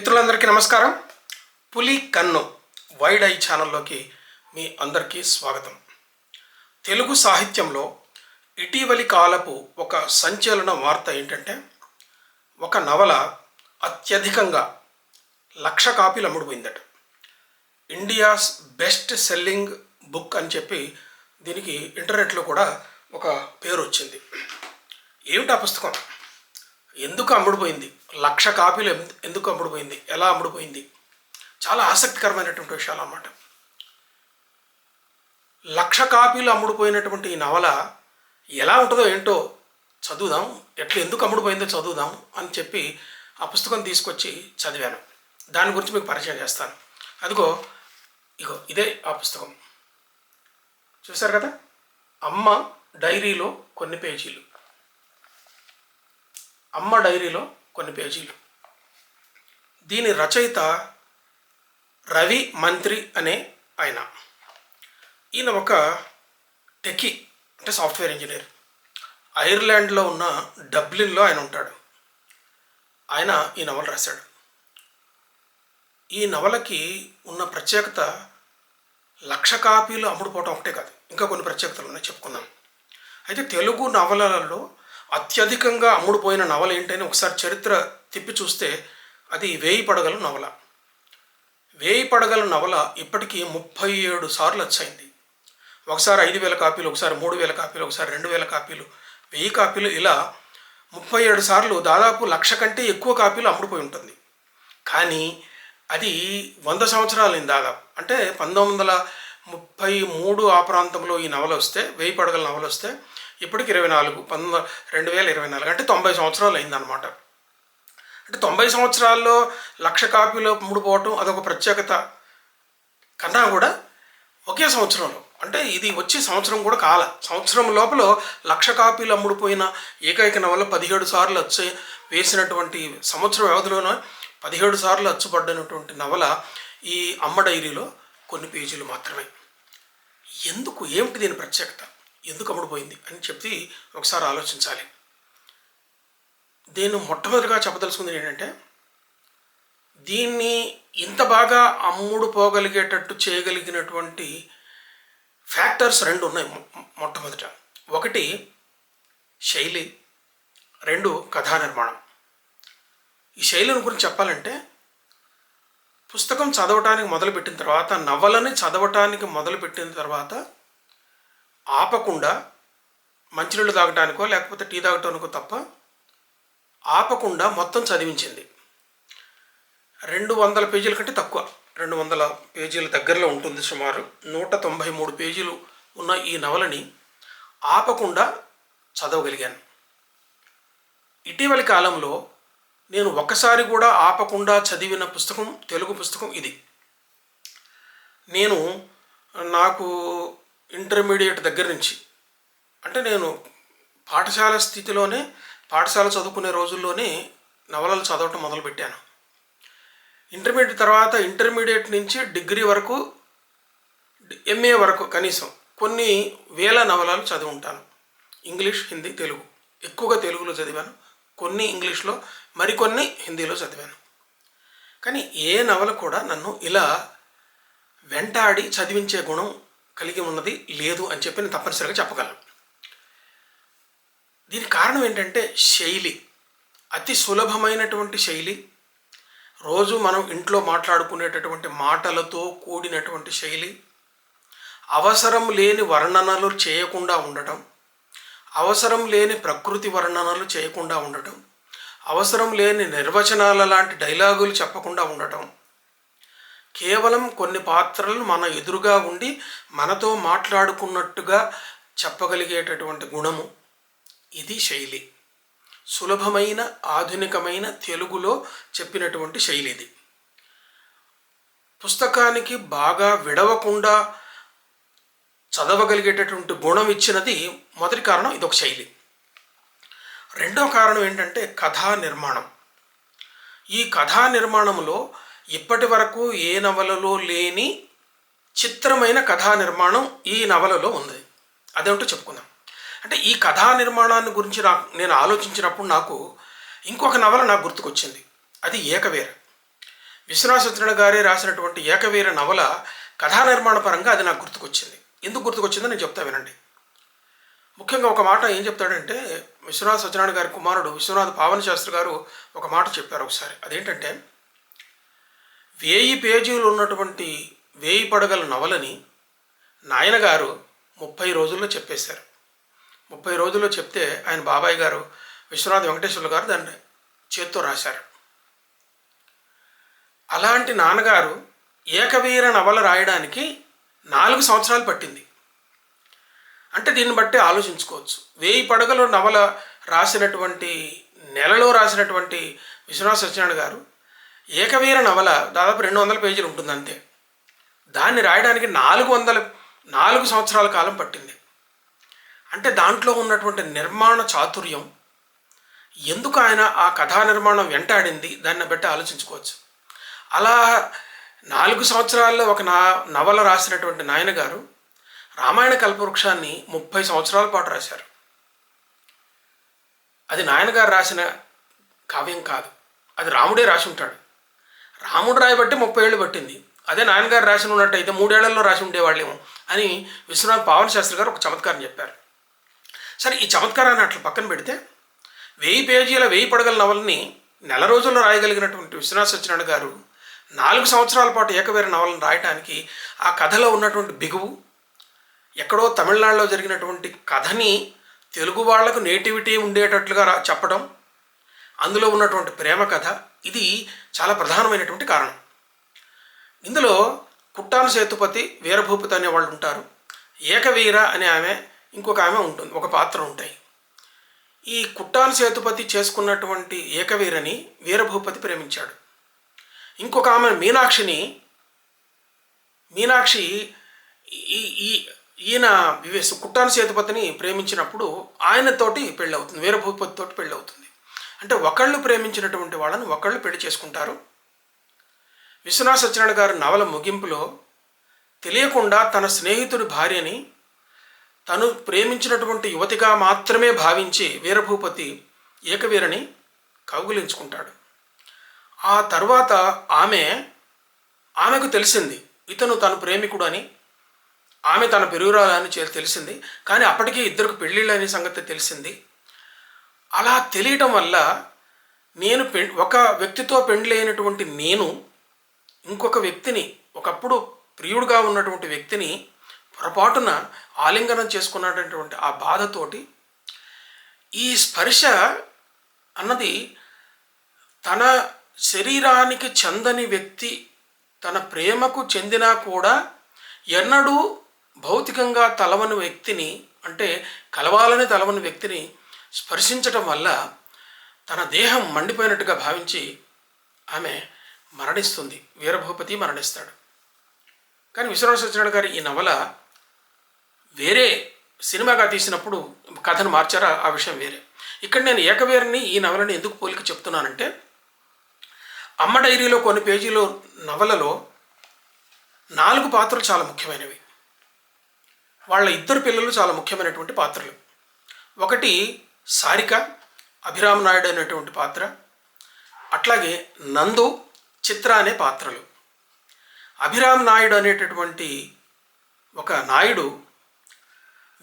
మిత్రులందరికీ నమస్కారం. పులి కన్ను వైడ్ ఐ ఛానల్లోకి మీ అందరికీ స్వాగతం. తెలుగు సాహిత్యంలో ఇటీవలి కాలపు ఒక సంచలన వార్త ఏంటంటే, ఒక నవల అత్యధికంగా 1,00,000 కాపీలు అమ్ముడుపోయిందట. ఇండియాస్ బెస్ట్ సెల్లింగ్ బుక్ అని చెప్పి దీనికి ఇంటర్నెట్లో కూడా ఒక పేరు వచ్చింది. ఏమిటా పుస్తకం? ఎందుకు అమ్ముడుపోయింది? 1,00,000 కాపీలు ఎందుకు అమ్ముడుపోయింది? ఎలా అమ్ముడుపోయింది? చాలా ఆసక్తికరమైనటువంటి విషయాలు అన్నమాట. 1,00,000 కాపీలు అమ్ముడుపోయినటువంటి ఈ నవల ఎలా ఉంటుందో ఏంటో చదువుదాం, ఎందుకు అమ్ముడుపోయిందో చదువుదాం అని చెప్పి ఆ పుస్తకం తీసుకొచ్చి చదివాను. దాని గురించి మీకు పరిచయం చేస్తాను. ఇదే ఆ పుస్తకం. చూశారు కదా, అమ్మ డైరీలో కొన్ని పేజీలు. అమ్మ డైరీలో కొన్ని పేజీలు. దీని రచయిత రవి మంత్రి అనే ఆయన. ఈయన ఒక టెకీ, అంటే సాఫ్ట్వేర్ ఇంజనీర్. ఐర్లాండ్లో ఉన్న డబ్లిన్లో ఆయన ఉంటాడు. ఆయన ఈ నవల రాశాడు. ఈ నవలకి ఉన్న ప్రత్యేకత 1,00,000 కాపీలు అమ్ముడుపోవటం ఒకటే కాదు, ఇంకా కొన్ని ప్రత్యేకతలు ఉన్నాయి, చెప్పుకుందాం. అయితే తెలుగు నవలలలో అత్యధికంగా అమ్ముడుపోయిన నవల ఏంటని ఒకసారి చరిత్ర తిప్పి చూస్తే అది 1000 పడగల నవల. 1000 పడగల నవల ఇప్పటికీ 37 సార్లు వచ్చాయింది. ఒకసారి 5,000 కాపీలు, ఒకసారి 3,000 కాపీలు, ఒకసారి 2,000 కాపీలు, 1000 కాపీలు, ఇలా 37 సార్లు దాదాపు 1,00,000 కంటే ఎక్కువ కాపీలు అమ్ముడుపోయి ఉంటుంది. కానీ అది 100 సంవత్సరాలు దాదాపు, అంటే 1933 ఆ ప్రాంతంలో ఈ నవల వస్తే, 1000 పడగల నవల వస్తే ఇప్పటికి 2024, అంటే 90 సంవత్సరాలు అయిందనమాట. అంటే 90 సంవత్సరాల్లో 1,00,000 కాపీలు అమ్ముడుపోవటం అదొక ప్రత్యేకత కన్నా కూడా ఒకే సంవత్సరంలో, అంటే ఇది వచ్చి సంవత్సరం కూడా కాల, సంవత్సరం లోపల 1,00,000 కాపీలు అమ్ముడుపోయిన ఏకైక నవల 17 సార్లు వేసినటువంటి సంవత్సరం వ్యవధిలోనే 17 సార్లు అచ్చుపడినటువంటి నవల ఈ అమ్మ డైరీలో కొన్ని పేజీలు మాత్రమే. ఏమిటి దీని ప్రత్యేకత? ఎందుకు అమ్ముడుపోయింది అని చెప్పి ఒకసారి ఆలోచించాలి. నేను మొట్టమొదటిగా చెప్పదలుచుకుంది ఏంటంటే, దీన్ని ఇంత బాగా అమ్ముడుపోగలిగేటట్టు చేయగలిగినటువంటి ఫ్యాక్టర్స్ 2 ఉన్నాయి. మొట్టమొదట, ఒకటి శైలి, 2 కథా నిర్మాణం. ఈ శైలిని గురించి చెప్పాలంటే, పుస్తకం చదవటానికి మొదలుపెట్టిన తర్వాత, నవలని చదవటానికి మొదలుపెట్టిన తర్వాత ఆపకుండా, మంచినీళ్ళు తాగటానికో లేకపోతే టీ తాగటానికో తప్ప ఆపకుండా మొత్తం చదివించింది. 200 పేజీల కంటే తక్కువ, 200 పేజీల దగ్గరలో ఉంటుంది. సుమారు 193 పేజీలు ఉన్న ఈ నవలని ఆపకుండా చదవగలిగాను. ఇటీవలి కాలంలో నేను ఒక్కసారి కూడా ఆపకుండా చదివిన పుస్తకం, తెలుగు పుస్తకం ఇది. నాకు ఇంటర్మీడియట్ దగ్గర నుంచి, అంటే నేను పాఠశాల చదువుకునే రోజుల్లోనే నవలలు చదవటం మొదలుపెట్టాను. ఇంటర్మీడియట్ నుంచి డిగ్రీ వరకు, ఎంఏ వరకు కనీసం కొన్ని వేల నవలలు చదివి ఉంటాను. ఇంగ్లీష్, హిందీ, తెలుగు. ఎక్కువగా తెలుగులో చదివాను, కొన్ని ఇంగ్లీష్లో, మరికొన్ని హిందీలో చదివాను. కానీ ఏ నవల కూడా నన్ను ఇలా వెంటాడి చదివించే గుణం కలిగి ఉన్నది లేదు అని చెప్పి నేను తప్పనిసరిగా చెప్పగలను. దీనికి కారణం ఏంటంటే శైలి. అతి సులభమైనటువంటి శైలి, రోజు మనం ఇంట్లో మాట్లాడుకునేటటువంటి మాటలతో కూడినటువంటి శైలి, అవసరం లేని వర్ణనలు చేయకుండా ఉండటం, అవసరం లేని ప్రకృతి వర్ణనలు చేయకుండా ఉండటం, అవసరం లేని నిర్వచనాల లాంటి డైలాగులు చెప్పకుండా ఉండటం, కేవలం కొన్ని పాత్రలు మన ఎదురుగా ఉండి మనతో మాట్లాడుకున్నట్టుగా చెప్పగలిగేటటువంటి గుణము, ఇది శైలి. సులభమైన, ఆధునికమైన తెలుగులో చెప్పినటువంటి శైలి ఇది. పుస్తకానికి బాగా విడవకుండా చదవగలిగేటటువంటి గుణం ఇచ్చినది మొదటి కారణం, ఇదొక శైలి. రెండో కారణం ఏంటంటే కథా నిర్మాణం. ఈ కథా నిర్మాణంలో ఇప్పటి వరకు ఏ నవలలో లేని చిత్రమైన కథా నిర్మాణం ఈ నవలలో ఉంది. అదేంటో చెప్పుకుందాం. అంటే ఈ కథా నిర్మాణాన్ని గురించి నేను ఆలోచించినప్పుడు నాకు ఇంకొక నవల నాకు గుర్తుకొచ్చింది. అది ఏకవీర. విశ్వనాథ సత్యనారాయణ గారే రాసినటువంటి ఏకవీర నవల కథా నిర్మాణ పరంగా అది నాకు గుర్తుకొచ్చింది. ఎందుకు గుర్తుకొచ్చిందో నేను చెప్తా వినండి. ముఖ్యంగా ఒక మాట ఏం చెప్తాడంటే, విశ్వనాథ సత్యనారాయణ గారి కుమారుడు విశ్వనాథ పావన శాస్త్రి గారు ఒక మాట చెప్పారు ఒకసారి. అదేంటంటే, 1000 పేజీలు ఉన్నటువంటి 1000 పడగల నవలని నాయనగారు 30 రోజుల్లో చెప్పేశారు. 30 రోజుల్లో చెప్తే ఆయన బాబాయ్ గారు విశ్వనాథ వెంకటేశ్వర్లు గారు దాన్ని చేత్తో రాశారు. అలాంటి నాన్నగారు ఏకవీర నవల రాయడానికి 4 సంవత్సరాలు పట్టింది. అంటే దీన్ని బట్టి ఆలోచించుకోవచ్చు. 1000 పడగలు నవల రాసినటువంటి నెలలో రాసినటువంటి విశ్వనాథ సత్యనారాయణ గారు ఏకవీర నవల దాదాపు 200 పేజీలు ఉంటుంది అంతే. దాన్ని రాయడానికి 4 సంవత్సరాల కాలం పట్టింది. అంటే దాంట్లో ఉన్నటువంటి నిర్మాణ చాతుర్యం, ఎందుకు ఆయన ఆ కథా నిర్మాణం వెంటాడింది, దాన్ని బట్టి ఆలోచించుకోవచ్చు. అలా 4 సంవత్సరాల్లో ఒక నవల రాసినటువంటి నాయన గారు రామాయణ కల్పవృక్షాన్ని 30 సంవత్సరాల పాటు రాశారు. అది నాయనగారు రాసిన కావ్యం కాదు, అది రాముడే రాసి ఉంటాడు. రాముడు రాయబట్టి 30 ఏళ్ళు పట్టింది. అదే నాయనగారు రాసి ఉన్నట్టయితే 3 ఏళ్లలో రాసి ఉండేవాళ్ళేమో అని విశ్వనాథ పావన శాస్త్రి గారు ఒక చమత్కారం చెప్పారు. సరే, ఈ చమత్కారాన్ని అట్లా పక్కన పెడితే 1000 పేజీల 1000 పడగల నవలని నెల రోజుల్లో రాయగలిగినటువంటి విశ్వనాథ సత్యనారాయణ గారు 4 సంవత్సరాల పాటు ఏకవీర నవలను రాయటానికి ఆ కథలో ఉన్నటువంటి బిగువు, ఎక్కడో తమిళనాడులో జరిగినటువంటి కథని తెలుగు వాళ్లకు నేటివిటీ ఉండేటట్లుగా చెప్పడం, అందులో ఉన్నటువంటి ప్రేమ కథ, ఇది చాలా ప్రధానమైనటువంటి కారణం. ఇందులో కుట్టాన సేతుపతి, వీరభూపతి అనే వాళ్ళు ఉంటారు. ఏకవీర అనే ఆమె, ఇంకొక ఆమె ఉంటుంది, ఒక పాత్ర ఉంటాయి. ఈ కుట్టాన సేతుపతి చేసుకున్నటువంటి ఏకవీరని వీరభూపతి ప్రేమించాడు. ఇంకొక ఆమె మీనాక్షి ఈయన కుట్టాన సేతుపతిని ప్రేమించినప్పుడు ఆయనతోటి పెళ్ళి అవుతుంది, వీరభూపతితోటి పెళ్ళి అవుతుంది. అంటే ఒకళ్ళు ప్రేమించినటువంటి వాళ్ళని ఒకళ్ళు పెళ్లి చేసుకుంటారు. విశ్వనాథ సత్యనారాయణ గారు నవల ముగింపులో తెలియకుండా తన స్నేహితుడి భార్యని తను ప్రేమించినటువంటి యువతిగా మాత్రమే భావించి వీరభూపతి ఏకవీరని కౌగిలించుకుంటాడు. ఆ తర్వాత ఆమెకు తెలిసింది ఇతను తన ప్రేమికుడు అని, ఆమె తన పెరుగురాలని తెలిసింది. కానీ అప్పటికీ ఇద్దరికి పెళ్ళిళ్ళు అనే సంగతి తెలిసింది. అలా తెలియటం వల్ల ఒక వ్యక్తితో పెండ్లైనటువంటి నేను ఇంకొక వ్యక్తిని, ఒకప్పుడు ప్రియుడుగా ఉన్నటువంటి వ్యక్తిని పొరపాటున ఆలింగనం చేసుకున్నటువంటి ఆ బాధతోటి, ఈ స్పర్శ అన్నది తన శరీరానికి చెందని వ్యక్తి తన ప్రేమకు చెందినా కూడా ఎన్నడూ భౌతికంగా తలవని వ్యక్తిని, అంటే కలవాలని తలవని వ్యక్తిని స్పర్శించటం వల్ల తన దేహం మండిపోయినట్టుగా భావించి ఆమె మరణిస్తుంది. వీరభూపతి మరణిస్తాడు. కానీ విశ్వనాథ సత్యనారాయణ గారి ఈ నవల వేరే సినిమాగా తీసినప్పుడు కథను మార్చారు, ఆ విషయం వేరే. ఇక్కడ నేను ఏకవీరని ఈ నవలని ఎందుకు పోలిక చెప్తున్నానంటే, అమ్మ డైరీలో కొన్ని పేజీలు నవలలో 4 పాత్రలు చాలా ముఖ్యమైనవి. వాళ్ళ 2 పిల్లలు చాలా ముఖ్యమైనటువంటి పాత్రలు. ఒకటి సారిక, అభిరామ్ నాయుడు అనేటువంటి పాత్ర, అట్లాగే నందు, చిత్ర అనే పాత్రలు. అభిరామ్ నాయుడు అనేటటువంటి ఒక నాయుడు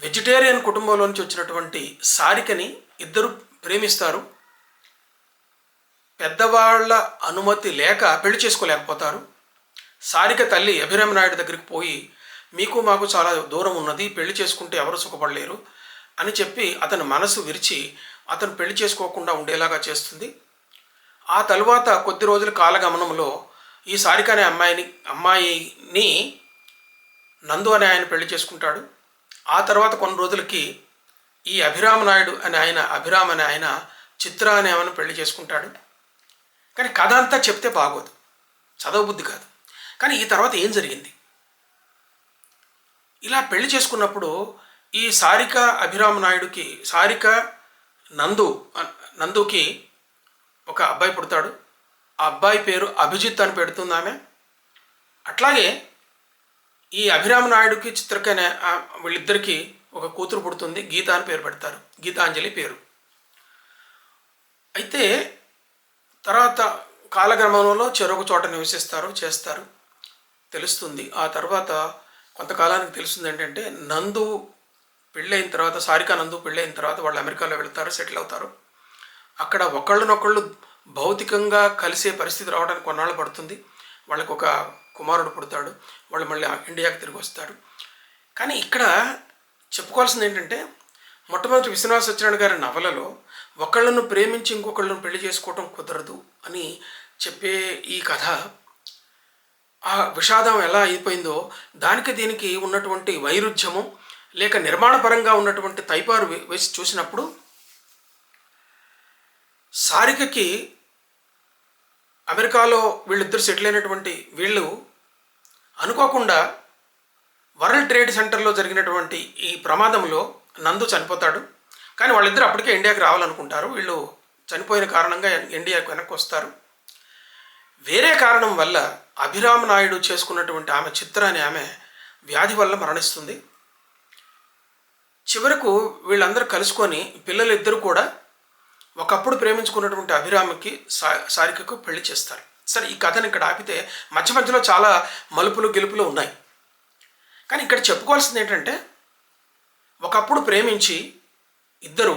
వెజిటేరియన్ కుటుంబంలో నుంచి వచ్చినటువంటి సారికని ఇద్దరు ప్రేమిస్తారు. పెద్దవాళ్ల అనుమతి లేక పెళ్లి చేసుకోలేకపోతారు. సారిక తల్లి అభిరామ్ నాయుడు దగ్గరికి పోయి, మీకు మాకు చాలా దూరం ఉన్నది, పెళ్లి చేసుకుంటే ఎవరు సుఖపడలేరు అని చెప్పి అతని మనసు విరిచి అతను పెళ్లి చేసుకోకుండా ఉండేలాగా చేస్తుంది. ఆ తరువాత కొద్ది రోజుల కాలగమనంలో ఈ సారిక అనే అమ్మాయిని నందు అనే ఆయన పెళ్లి చేసుకుంటాడు. ఆ తర్వాత కొన్ని రోజులకి ఈ అభిరామ్ అనే ఆయన చిత్ర అనే ఆమెను పెళ్లి చేసుకుంటాడు. కానీ కథ అంతా చెప్తే బాగోదు, చదవబుద్ధి కాదు. కానీ ఈ తర్వాత ఏం జరిగింది? ఇలా పెళ్లి చేసుకున్నప్పుడు ఈ సారిక అభిరామ్ నాయుడుకి, సారిక నందుకి ఒక అబ్బాయి పుడతాడు. ఆ అబ్బాయి పేరు అభిజిత్ అని పెడుతుంది ఆమె. అట్లాగే ఈ అభిరామ్ నాయుడుకి, చిత్రకనే వీళ్ళిద్దరికీ ఒక కూతురు పుడుతుంది, గీత అని పేరు పెడతారు, గీతాంజలి పేరు. అయితే తర్వాత కాలక్రమంలో చెరొక చోట నివసిస్తారు, చేస్తారు, తెలుస్తుంది. ఆ తర్వాత కొంతకాలానికి తెలుస్తుంది ఏంటంటే నందు పెళ్ళైన తర్వాత, సారికా నందు పెళ్ళైన తర్వాత వాళ్ళు అమెరికాలో వెళ్తారు, సెటిల్ అవుతారు. అక్కడ ఒకళ్ళనొకళ్ళు భౌతికంగా కలిసే పరిస్థితి రావడానికి కొన్నాళ్ళు పడుతుంది. వాళ్ళకు ఒక కుమారుడు పుడతాడు, వాళ్ళు మళ్ళీ ఇండియాకి తిరిగి వస్తారు. కానీ ఇక్కడ చెప్పుకోవాల్సింది ఏంటంటే మొట్టమొదటి విశ్వనాథ సత్యనారాయణ గారి నవలలో ఒకళ్ళను ప్రేమించి ఇంకొకళ్ళను పెళ్లి చేసుకోవటం కుదరదు అని చెప్పే ఈ కథ ఆ విషాదం ఎలా అయిపోయిందో దానికి దీనికి ఉన్నటువంటి వైరుధ్యము లేక నిర్మాణపరంగా ఉన్నటువంటి తైపారు వేసి చూసినప్పుడు సారికకి అమెరికాలో వీళ్ళిద్దరు సెటిల్ అయినటువంటి వీళ్ళు అనుకోకుండా వరల్డ్ ట్రేడ్ సెంటర్లో జరిగినటువంటి ఈ ప్రమాదంలో నందు చనిపోతాడు. కానీ వాళ్ళిద్దరు అప్పటికే ఇండియాకి రావాలనుకుంటారు. వీళ్ళు చనిపోయిన కారణంగా ఇండియాకు వెనక్కి వస్తారు. వేరే కారణం వల్ల అభిరామ నాయుడు చేసుకున్నటువంటి ఆమె చిత్ర అనే ఆమె వ్యాధి వల్ల మరణిస్తుంది. చివరకు వీళ్ళందరూ కలుసుకొని పిల్లలిద్దరూ కూడా ఒకప్పుడు ప్రేమించుకున్నటువంటి అభిరామకి సారికకు పెళ్లి చేస్తారు. సరే, ఈ కథను ఇక్కడ ఆపితే మధ్య మధ్యలో చాలా మలుపులు గెలుపులు ఉన్నాయి. కానీ ఇక్కడ చెప్పుకోవాల్సింది ఏంటంటే ఒకప్పుడు ప్రేమించి ఇద్దరు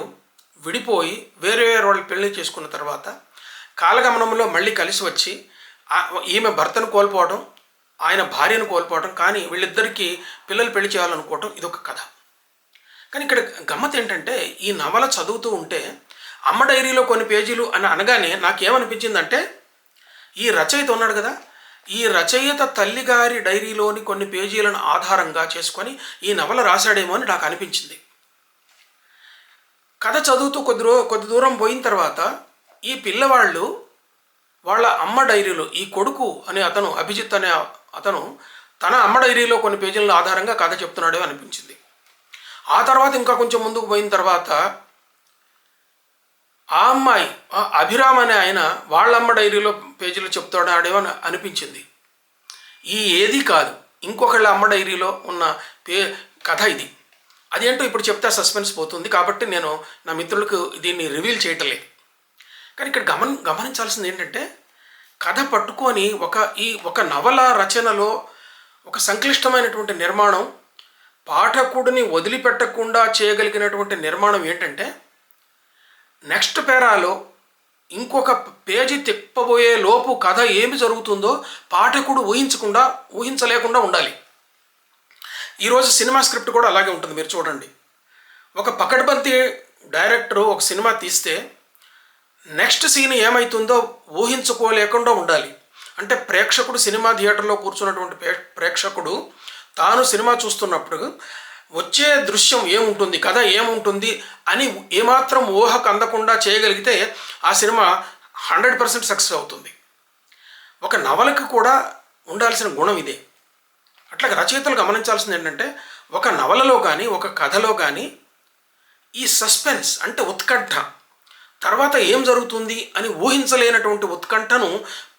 విడిపోయి వేరే వేరే వాళ్ళు పెళ్లి చేసుకున్న తర్వాత కాలగమనంలో మళ్ళీ కలిసి వచ్చి ఈమె భర్తను కోల్పోవడం, ఆయన భార్యను కోల్పోవడం, కానీ వీళ్ళిద్దరికీ పిల్లలు పెళ్లి చేయాలనుకోవటం ఇదొక కథ. కానీ ఇక్కడ గమ్మత్ ఏంటంటే ఈ నవల చదువుతూ ఉంటే అమ్మ డైరీలో కొన్ని పేజీలు అని అనగానే నాకేమనిపించిందంటే ఈ రచయిత ఉన్నాడు కదా, ఈ రచయిత తల్లిగారి డైరీలోని కొన్ని పేజీలను ఆధారంగా చేసుకొని ఈ నవల రాశాడేమో అని నాకు అనిపించింది. కథ చదువుతూ కొద్ది దూరం పోయిన తర్వాత ఈ పిల్లవాళ్ళు వాళ్ళ అమ్మ డైరీలో ఈ కొడుకు అనే అతను, అభిజిత్ అనే అతను తన అమ్మ డైరీలో కొన్ని పేజీల ఆధారంగా కథ చెప్తున్నాడే అనిపించింది. ఆ తర్వాత ఇంకా కొంచెం ముందుకు పోయిన తర్వాత ఆ అమ్మాయి అభిరామ్ అనే ఆయన వాళ్ళ అమ్మ డైరీలో పేజీలు చెప్తాడాడేమో అనిపించింది. ఈ ఏది కాదు, ఇంకొకళ్ళ అమ్మ డైరీలో ఉన్న కథ ఇది. అదేంటో ఇప్పుడు చెప్తే సస్పెన్స్ పోతుంది కాబట్టి నేను నా మిత్రులకు దీన్ని రివీల్ చేయటలేదు. కానీ ఇక్కడ గమనించాల్సింది ఏంటంటే కథ పట్టుకొని ఒక నవల రచనలో ఒక సంక్లిష్టమైనటువంటి నిర్మాణం, పాఠకుడిని వదిలిపెట్టకుండా చేయగలిగినటువంటి నిర్మాణం ఏంటంటే నెక్స్ట్ పేరాలో ఇంకొక పేజీ తిప్పబోయే లోపు కథ ఏమి జరుగుతుందో పాఠకుడు ఊహించలేకుండా ఉండాలి. ఈరోజు సినిమా స్క్రిప్ట్ కూడా అలాగే ఉంటుంది. మీరు చూడండి, ఒక పకడ్బందీ డైరెక్టరు ఒక సినిమా తీస్తే నెక్స్ట్ సీన్ ఏమవుతుందో ఊహించుకోలేకుండా ఉండాలి. అంటే ప్రేక్షకుడు సినిమా థియేటర్లో కూర్చున్నటువంటి ప్రేక్షకుడు తాను సినిమా చూస్తున్నప్పుడు వచ్చే దృశ్యం ఏముంటుంది, కథ ఏముంటుంది అని ఏమాత్రం ఊహకు అందకుండా చేయగలిగితే ఆ సినిమా 100% సక్సెస్ అవుతుంది. ఒక నవలకు కూడా ఉండాల్సిన గుణం ఇదే. అట్లాగే రచయితలు గమనించాల్సింది ఏంటంటే ఒక నవలలో కానీ ఒక కథలో కానీ ఈ సస్పెన్స్ అంటే ఉత్కంఠ, తర్వాత ఏం జరుగుతుంది అని ఊహించలేనటువంటి ఉత్కంఠను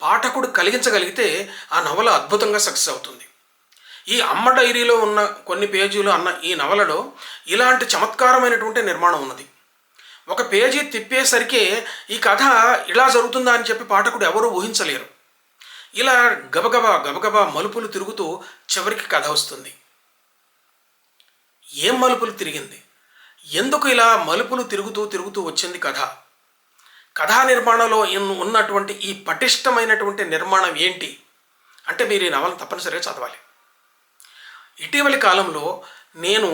పాఠకుడు కలిగించగలిగితే ఆ నవల అద్భుతంగా సక్సెస్ అవుతుంది. ఈ అమ్మ డైరీలో ఉన్న కొన్ని పేజీలు అన్న ఈ నవలలో ఇలాంటి చమత్కారమైనటువంటి నిర్మాణం ఉన్నది. ఒక పేజీ తిప్పేసరికి ఈ కథ ఇలా జరుగుతుందా అని చెప్పి పాఠకుడు ఎవరూ ఊహించలేరు. ఇలా గబగబా మలుపులు తిరుగుతూ చివరికి కథ వస్తుంది. ఏం మలుపులు తిరిగింది, ఎందుకు ఇలా మలుపులు తిరుగుతూ వచ్చింది కథ? కథా నిర్మాణంలో ఉన్నటువంటి ఈ పటిష్టమైనటువంటి నిర్మాణం ఏంటి అంటే మీరు ఈ నవలను తప్పనిసరిగా చదవాలి. ఇటీవలి కాలంలో నేను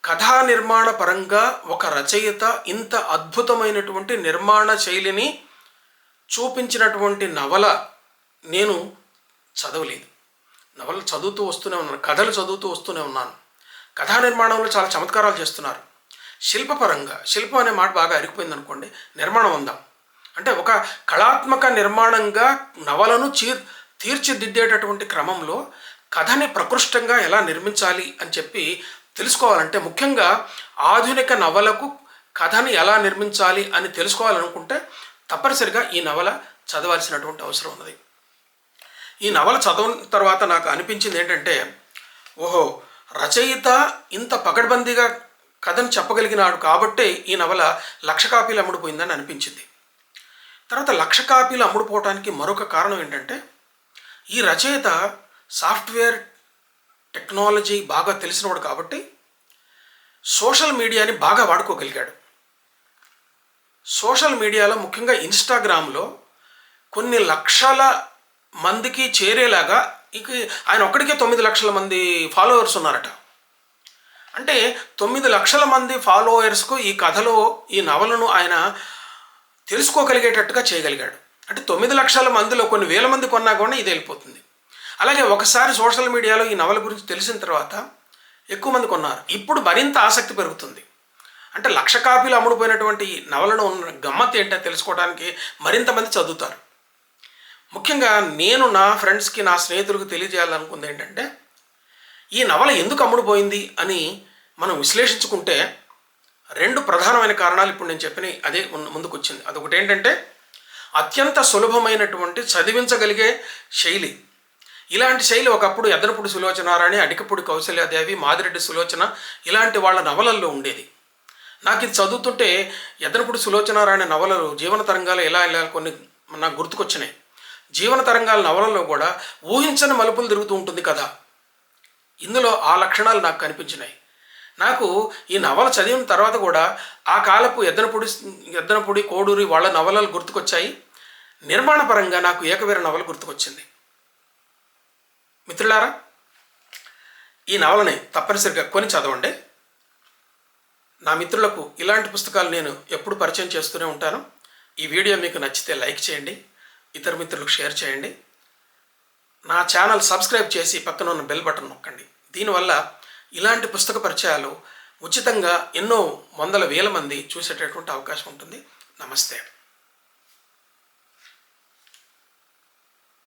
కథా నిర్మాణ పరంగా ఒక రచయిత ఇంత అద్భుతమైనటువంటి నిర్మాణ శైలిని చూపించినటువంటి నవల నేను చదవలేదు. నవలలు చదువుతూ వస్తూనే ఉన్నాను, కథలు చదువుతూ వస్తూనే ఉన్నాను. కథా నిర్మాణంలో చాలా చమత్కారాలు చేస్తున్నారు. శిల్పపరంగా, శిల్పం అనే మాట బాగా అరిగిపోయింది అనుకోండి, నిర్మాణం ఉందాం అంటే ఒక కళాత్మక నిర్మాణంగా నవలను తీర్చిదిద్దేటటువంటి క్రమంలో కథని ప్రకృష్టంగా ఎలా నిర్మించాలి అని చెప్పి తెలుసుకోవాలంటే ముఖ్యంగా ఆధునిక నవలకు కథని ఎలా నిర్మించాలి అని తెలుసుకోవాలనుకుంటే తప్పనిసరిగా ఈ నవల చదవాల్సినటువంటి అవసరం ఉన్నది. ఈ నవల చదివిన తర్వాత నాకు అనిపించింది ఏంటంటే ఓహో, రచయిత ఇంత పకడ్బందీగా కథను చెప్పగలిగినాడు కాబట్టే ఈ నవల 1,00,000 కాపీలు అమ్ముడుపోయిందని అనిపించింది. తర్వాత 1,00,000 కాపీలు అమ్ముడుపోవటానికి మరొక కారణం ఏంటంటే ఈ రచయిత సాఫ్ట్వేర్ టెక్నాలజీ బాగా తెలిసినవాడు కాబట్టి సోషల్ మీడియాని బాగా వాడుకోగలిగాడు. సోషల్ మీడియాలో ముఖ్యంగా ఇన్స్టాగ్రామ్లో కొన్ని లక్షల మందికి చేరేలాగా ఇక ఆయన ఒక్కడికే 9 లక్షల మంది ఫాలోవర్స్ ఉన్నారట. అంటే 9 లక్షల మంది ఫాలోవర్స్కు ఈ కథలో ఈ నవలను ఆయన తెలుసుకోగలిగేటట్టుగా చేయగలిగాడు. అంటే 9 లక్షల మందిలో కొన్ని వేల మంది కొన్నా కూడా ఇది వెళ్ళిపోతుంది. అలాగే ఒకసారి సోషల్ మీడియాలో ఈ నవల గురించి తెలిసిన తర్వాత ఎక్కువ మంది కొన్నారు. ఇప్పుడు మరింత ఆసక్తి పెరుగుతుంది. అంటే 1,00,000 కాపీలు అమ్ముడుపోయినటువంటి ఈ నవలను ఉన్న గమ్మత్తు ఏంటో తెలుసుకోవడానికి మరింత మంది చదువుతారు. ముఖ్యంగా నేను నా ఫ్రెండ్స్కి, నా స్నేహితులకు తెలియజేయాలనుకుంది ఏంటంటే ఈ నవల ఎందుకు అమ్ముడుపోయింది అని మనం విశ్లేషించుకుంటే 2 ప్రధానమైన కారణాలు ఇప్పుడు నేను చెప్పిన అదే ముందుకు వచ్చింది. అదొకటి ఏంటంటే అత్యంత సులభమైనటువంటి చదివించగలిగే శైలి. ఇలాంటి శైలి ఒకప్పుడు ఎద్దనపూడి సులోచనారాణి, అడికపూడి కౌశల్యాదేవి, మాదిరెడ్డి సులోచన ఇలాంటి వాళ్ళ నవలల్లో ఉండేది. నాకు ఇది చదువుతుంటే ఎద్దనపూడి సులోచనారాణి నవలలు జీవన తరంగాలు ఎలా కొన్ని నాకు గుర్తుకొచ్చినాయి. జీవన తరంగాల నవలలో కూడా ఊహించని మలుపులు తిరుగుతూ ఉంటుంది కదా. ఇందులో ఆ లక్షణాలు నాకు కనిపించినాయి. నాకు ఈ నవల చదివిన తర్వాత కూడా ఆ కాలపు ఎద్దనపూడి కోడూరి వాళ్ళ నవలలు గుర్తుకొచ్చాయి. నిర్మాణపరంగా నాకు ఏకవీర నవల గుర్తుకొచ్చింది. మిత్రులారా, ఈ నవలని తప్పనిసరిగా కొని చదవండి. నా మిత్రులకు ఇలాంటి పుస్తకాలు నేను ఎప్పుడు పరిచయం చేస్తూనే ఉంటాను. ఈ వీడియో మీకు నచ్చితే లైక్ చేయండి, ఇతర మిత్రులకు షేర్ చేయండి. నా ఛానల్ సబ్స్క్రైబ్ చేసి పక్కన ఉన్న బెల్ బటన్ నొక్కండి. దీనివల్ల ఇలాంటి పుస్తక పరిచయాలు ఉచితంగా ఎన్నో వందల వేల మంది చూసేటటువంటి అవకాశం ఉంటుంది. నమస్తే.